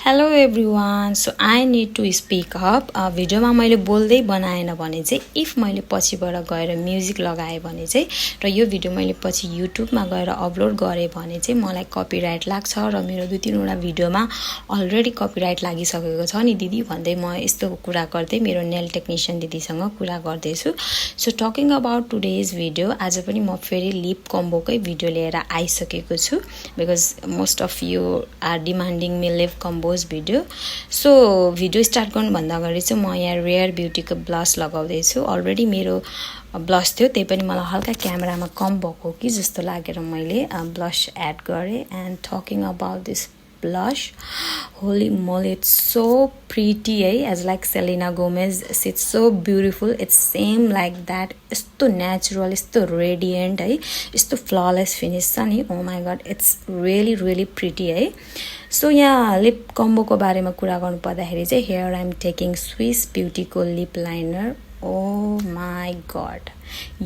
Hello everyone so I need to speak up भिडियोमा मैले बोल्दै बनाएन भने चाहिँ इफ मैले पछिबाट गएर म्युजिक लगाएँ भने चाहिँ र यो भिडियो मैले पछि युट्युबमा गएर अपलोड गरेँ भने चाहिँ मलाई कपिराइट लाग्छ र मेरो 2-3 भिडियोमा अलरेडी कपिराइट लागिसकेको छ नि दिदी भन्दै म यस्तो कुरा गर्दै मेरो नेल टेक्निशियन दिदीसँग कुरा गर्दैछु। So talking about today's video आज पनि म फेरि लिप कम्बोकै भिडियो लिएर आइसकेको छु because most of you are demanding me lip combo video. So video start गर्नुभन्दा अगाडि चाहिँ म यहाँ रेयर ब्युटीको ब्लस लगाउँदैछु। अलरेडी मेरो ब्लस थियो त्यही पनि मलाई हल्का क्यामेरामा कम भएको कि जस्तो लागेर मैले ब्लस एड गरेँ। And talking about this blush, holy moly, it's so pretty, as like Selena Gomez, it's so beautiful, it's same like that, it's so natural, it's so radiant, it's so flawless finish, sunny. Oh my god, it's really pretty. So yeah, lip combo ko bare ma kura garnu parदाखेरि चाहिँ here I'm taking Swiss Beauty को lip liner. Oh my god,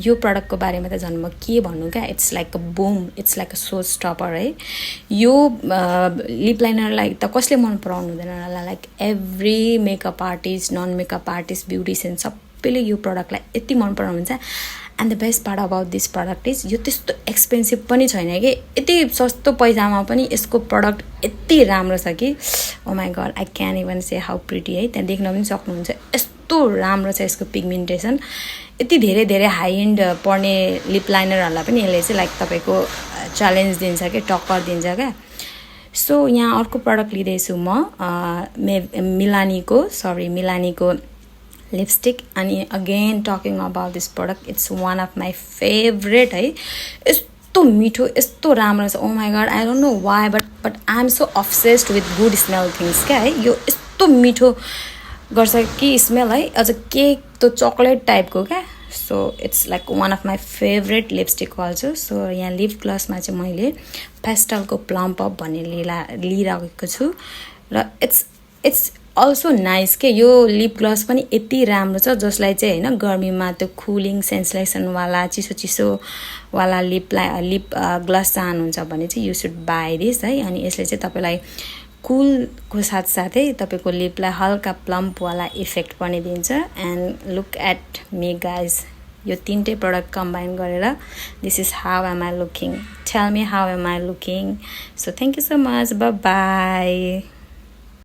यो product को बारेमा त झन् म के भन्नु क्या, it's like a boom, it's like a showstopper है। यो लिप लाइनरलाई त कसले मन पराउनु हुँदैन, like every makeup artist, non makeup artist, beautician सबैले यो प्रोडक्टलाई यति मन पराउनुहुन्छ। And the best part about this product is यो त्यस्तो एक्सपेन्सिभ पनि छैन कि, यति सस्तो पैसामा पनि यसको प्रोडक्ट यति राम्रो छ कि oh my god, I can even say how pretty है। त्यहाँ देख्न पनि सक्नुहुन्छ यस्तो राम्रो छ यसको पिगमेन्टेसन। यति धेरै हाई एन्ड पर्ने लिप लाइनरहरूलाई पनि यसले चाहिँ लाइक तपाईँको च्यालेन्ज दिन्छ कि, टक्कर दिन्छ क्या। सो यहाँ अर्को प्रोडक्ट लिँदैछु म मिलानीको लिपस्टिक। अनि again talking about this product, it's one of my favourite है। यस्तो मिठो, यस्तो राम्रो छ। Oh my god, I don't know why but I am so obsessed with good smell things क्या है। यो यस्तो मिठो गर्छ कि स्मेल है, अझ केक त चक्लेट टाइपको क्या। So it's like one of my favourite lipstick also. So यहाँ लिप ग्लसमा चाहिँ मैले पेस्टलको प्लम्प अप भन्ने लिइरहेको छु र इट्स अल्सो नाइस के। यो लिप ग्लस पनि यति राम्रो छ जसलाई चाहिँ होइन गर्मीमा त्यो कुलिङ सेन्सेसनवाला चिसोवाला लिप ग्लस चाहनुहुन्छ भने चाहिँ यु सुड बाई दिस है। अनि यसले चाहिँ तपाईँलाई कुलको साथसाथै तपाईँको लिपलाई हल्का प्लम्पवाला इफेक्ट पनि दिन्छ। And look at me guys, यो तीनटै प्रोडक्ट कम्बाइन गरेर this is how am I looking, tell me how am I looking. So thank you so much, bye by.